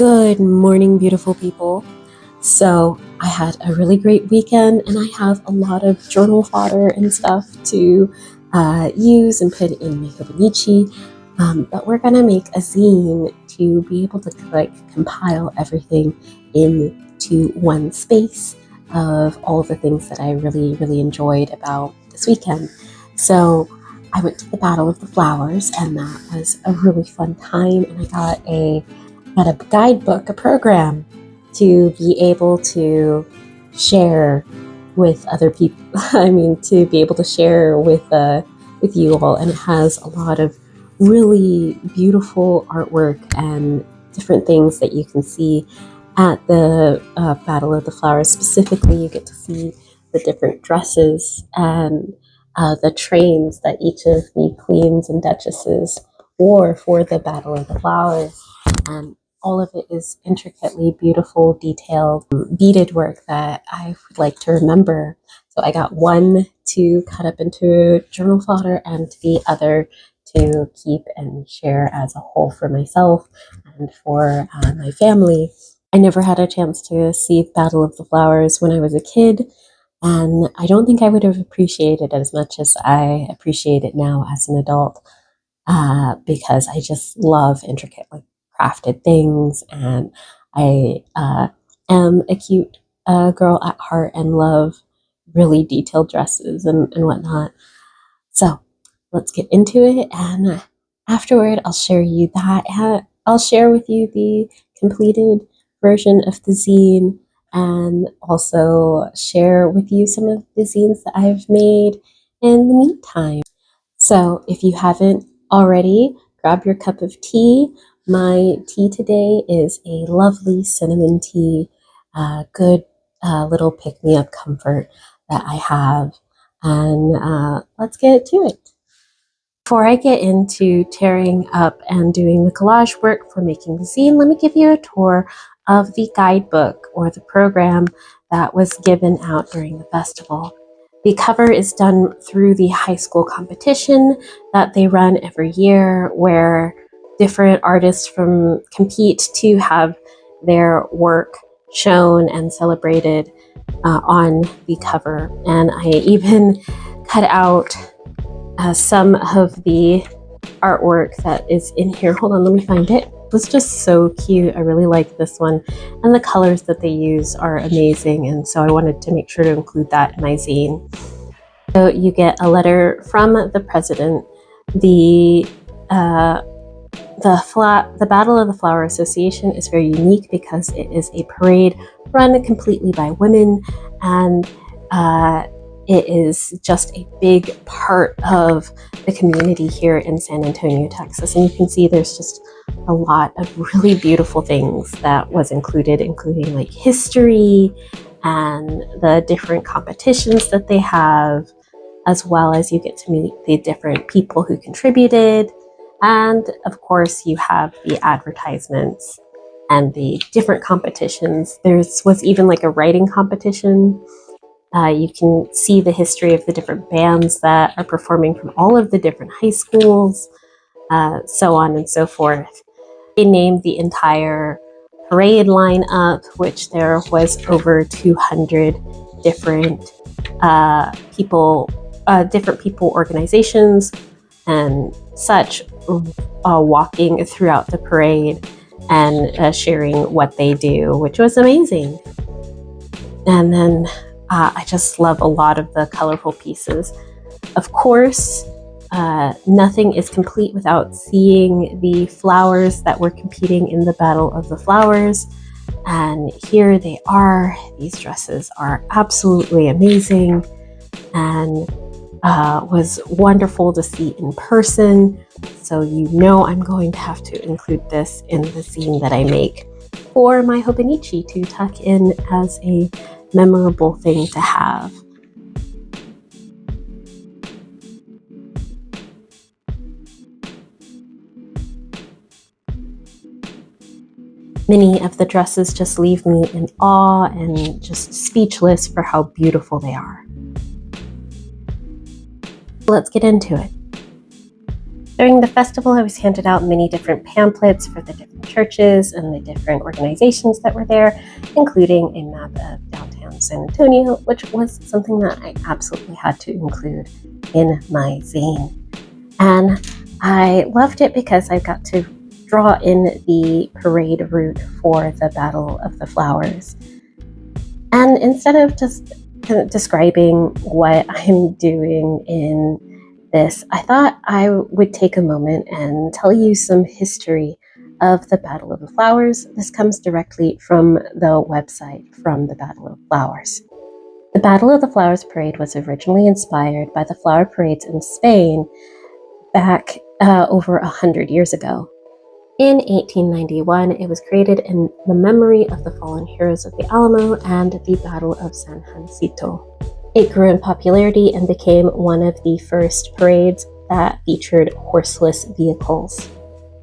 Good morning, beautiful people. So I had a really great weekend and I have a lot of journal fodder and stuff to use and put in my Hobonichi. But we're gonna make a zine to be able to compile everything into one space of all of the things that I really enjoyed about this weekend. So I went to the Battle of the Flowers and that was a really fun time, and I got a guidebook, a program to be able to share with other people. To be able to share with you all, and it has a lot of really beautiful artwork and different things that you can see at the Battle of the Flowers. Specifically, you get to see the different dresses and the trains that each of the queens and duchesses wore for the Battle of the Flowers. And all of it is intricately beautiful, detailed, beaded work that I would like to remember. So I got one to cut up into journal fodder and the other to keep and share as a whole for myself and for my family. I never had a chance to see Battle of the Flowers when I was a kid, and I don't think I would have appreciated it as much as I appreciate it now as an adult, because I just love intricately crafted things, and I am a cute girl at heart and love really detailed dresses and whatnot. So let's get into it, and afterward I'll share you that. I'll share with you the completed version of the zine and also share with you some of the zines that I've made in the meantime. So if you haven't already, grab your cup of tea. My tea today is a lovely cinnamon tea, good little pick-me-up comfort that I have. And let's get to it. Before I get into tearing up and doing the collage work for making the zine, let me give you a tour of the guidebook or the program that was given out during the festival. The cover is done through the high school competition that they run every year, where different artists compete to have their work shown and celebrated on the cover. And I even cut out some of the artwork that is in here. Hold on, let me find it. It was just so cute. I really like this one, and the colors that they use are amazing, and so I wanted to make sure to include that in my zine. So you get a letter from the president. The Battle of the Flower Association is very unique because it is a parade run completely by women, and it is just a big part of the community here in San Antonio, Texas. And you can see there's just a lot of really beautiful things that was included, including like history and the different competitions that they have, as well as you get to meet the different people who contributed. And of course, you have the advertisements and the different competitions. There was even like a writing competition. You can see the history of the different bands that are performing from all of the different high schools, so on and so forth. They named the entire parade lineup, which there was over 200 different people, organizations, and such, walking throughout the parade and sharing what they do, which was amazing. And then I just love a lot of the colorful pieces. Of course, nothing is complete without seeing the flowers that were competing in the Battle of the Flowers. And here they are. These dresses are absolutely amazing and was wonderful to see in person. So you know I'm going to have to include this in the zine that I make for my Hobonichi to tuck in as a memorable thing to have. Many of the dresses just leave me in awe and just speechless for how beautiful they are. Let's get into it. During the festival, I was handed out many different pamphlets for the different churches and the different organizations that were there, including a map of downtown San Antonio, which was something that I absolutely had to include in my zine. And I loved it because I got to draw in the parade route for the Battle of the Flowers. And instead of just kind of describing what I'm doing in this, I thought I would take a moment and tell you some history of the Battle of the Flowers. This comes directly from the website from the Battle of the Flowers. The Battle of the Flowers parade was originally inspired by the flower parades in Spain back over 100 years ago. In 1891, it was created in the memory of the fallen heroes of the Alamo and the Battle of San Jacinto. It grew in popularity and became one of the first parades that featured horseless vehicles.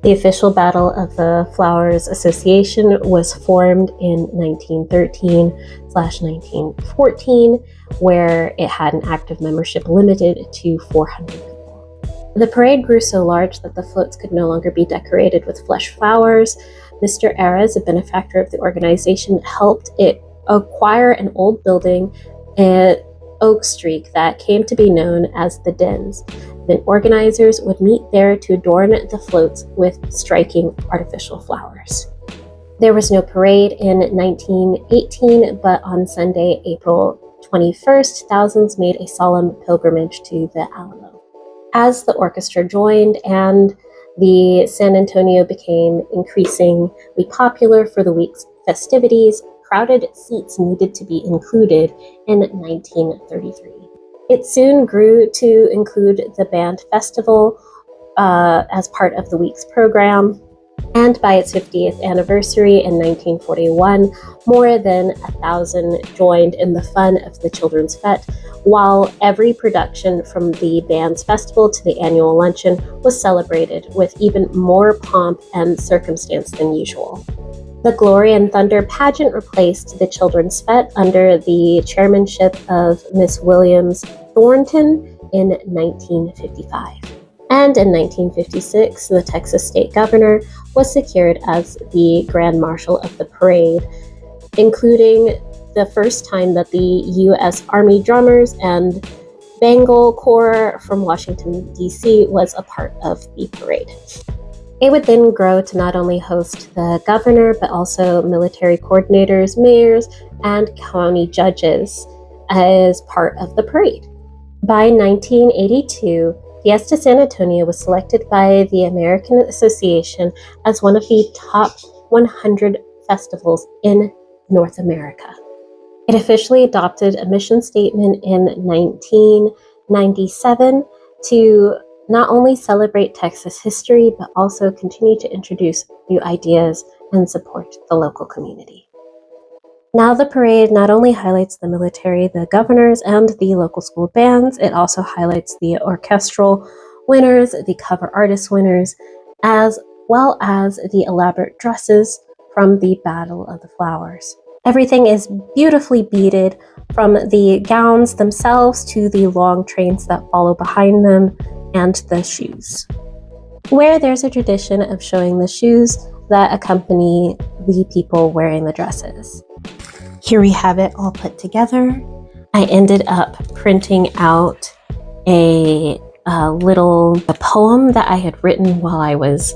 The official Battle of the Flowers Association was formed in 1913/1914, where it had an active membership limited to 400 people. The parade grew so large that the floats could no longer be decorated with flesh flowers. Mr. Ares, a benefactor of the organization, helped it acquire an old building at Oak Street that came to be known as the Dens. Then organizers would meet there to adorn the floats with striking artificial flowers. There was no parade in 1918, but on Sunday, April 21st, thousands made a solemn pilgrimage to the Alamo. As the orchestra joined and the San Antonio became increasingly popular for the week's festivities, crowded seats needed to be included in 1933. It soon grew to include the band festival as part of the week's program, and by its 50th anniversary in 1941, more than 1,000 joined in the fun of the Children's Fete, while every production from the band's festival to the annual luncheon was celebrated with even more pomp and circumstance than usual. The Glory and Thunder pageant replaced the Children's Fete under the chairmanship of Miss Williams Thornton in 1955. And in 1956, the Texas state governor was secured as the Grand Marshal of the parade, including the first time that the U.S. Army Drummers and Bengal Corps from Washington, D.C. was a part of the parade. It would then grow to not only host the governor, but also military coordinators, mayors, and county judges as part of the parade. By 1982, Fiesta San Antonio was selected by the American Association as one of the top 100 festivals in North America. It officially adopted a mission statement in 1997 to not only celebrate Texas history, but also continue to introduce new ideas and support the local community. Now the parade not only highlights the military, the governors, and the local school bands, it also highlights the orchestral winners, the cover artist winners, as well as the elaborate dresses from the Battle of the Flowers. Everything is beautifully beaded, from the gowns themselves to the long trains that follow behind them, and the shoes, where there's a tradition of showing the shoes that accompany the people wearing the dresses. Here we have it all put together. I ended up printing out a poem that I had written while I was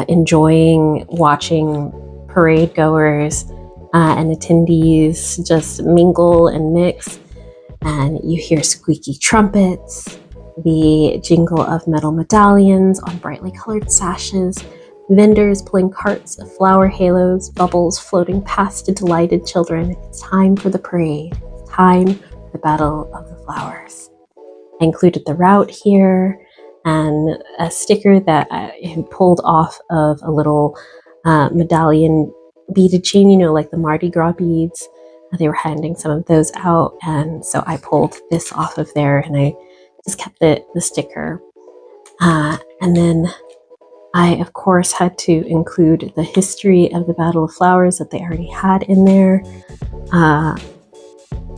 enjoying watching parade goers and attendees just mingle and mix. And you hear squeaky trumpets, the jingle of metal medallions on brightly colored sashes, vendors pulling carts of flower halos, bubbles floating past to delighted children. It's time for the parade. It's time for the Battle of the Flowers. I included the route here and a sticker that I had pulled off of a little medallion beaded chain, like the Mardi Gras beads. They were handing some of those out, and so I pulled this off of there and I just kept the sticker. And then I, of course, had to include the history of the Battle of Flowers that they already had in there.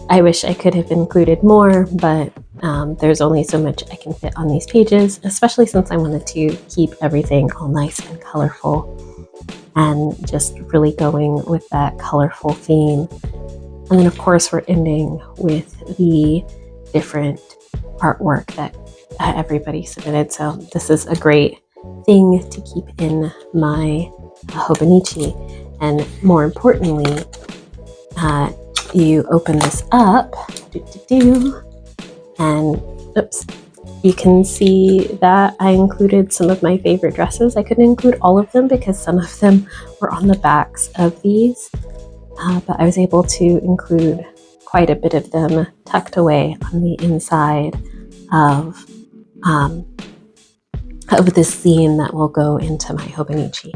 I wish I could have included more, but there's only so much I can fit on these pages, especially since I wanted to keep everything all nice and colorful and just really going with that colorful theme. And then of course we're ending with the different artwork that everybody submitted. So this is a great thing to keep in my Hobonichi. And more importantly, you open this up, and oops, you can see that I included some of my favorite dresses. I couldn't include all of them because some of them were on the backs of these, but I was able to include quite a bit of them tucked away on the inside of this zine that will go into my Hobonichi.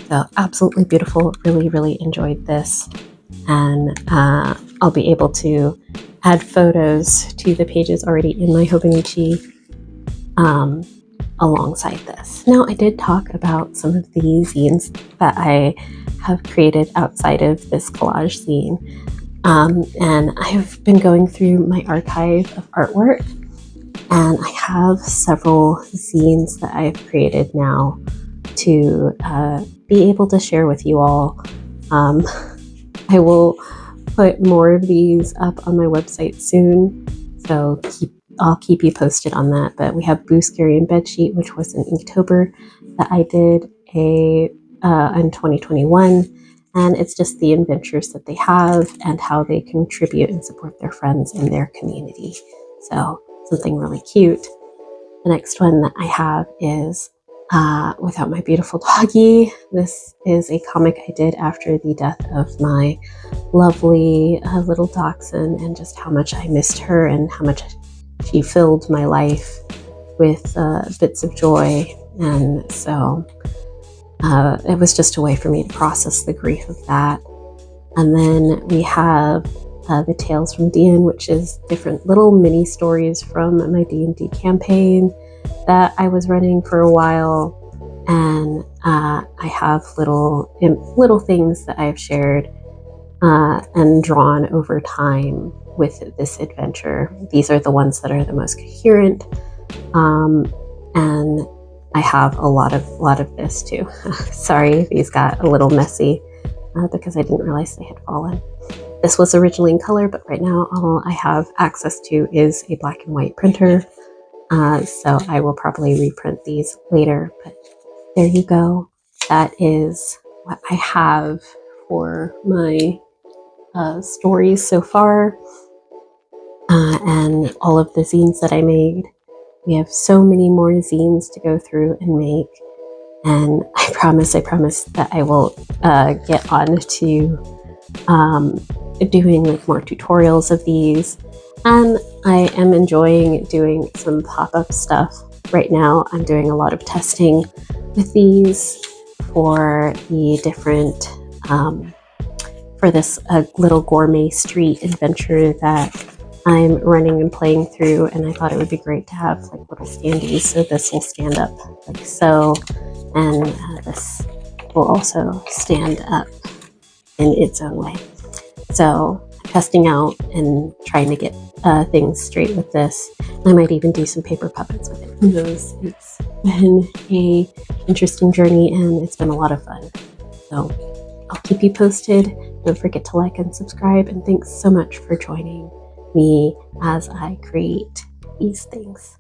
So absolutely beautiful. Really, really enjoyed this. And I'll be able to add photos to the pages already in my Hobonichi alongside this. Now, I did talk about some of the zines that I have created outside of this collage zine. And I've been going through my archive of artwork, and I have several zines that I've created now to be able to share with you all. I will put more of these up on my website soon, so I'll keep you posted on that. But we have Boo Scary and Bedsheet, which was in Inktober that I did in 2021, and it's just the adventures that they have and how they contribute and support their friends in their community. So something really cute. The next one that I have is Without My Beautiful Doggy. This is a comic I did after the death of my lovely little dachshund, and just how much I missed her and how much she filled my life with bits of joy. And so it was just a way for me to process the grief of that. And then we have the Tales from Dean, which is different little mini stories from my D&D campaign that I was running for a while. And I have little things that I've shared and drawn over time with this adventure. These are the ones that are the most coherent, and I have a lot of this too. Sorry, these got a little messy because I didn't realize they had fallen. This was originally in color, but right now all I have access to is a black and white printer. So I will probably reprint these later, but there you go. That is what I have for my stories so far, and all of the zines that I made. We have so many more zines to go through and make, and I promise that I will get on to doing like more tutorials of these. And I am enjoying doing some pop-up stuff. Right now I'm doing a lot of testing with these for the different for this little gourmet street adventure that I'm running and playing through, and I thought it would be great to have like little standees. So this will stand up like so, and this will also stand up in its own way. So testing out and trying to get things straight with this. I might even do some paper puppets with it. Who knows? It's been an interesting journey, and it's been a lot of fun. So I'll keep you posted. Don't forget to like and subscribe, and thanks so much for joining me as I create these things.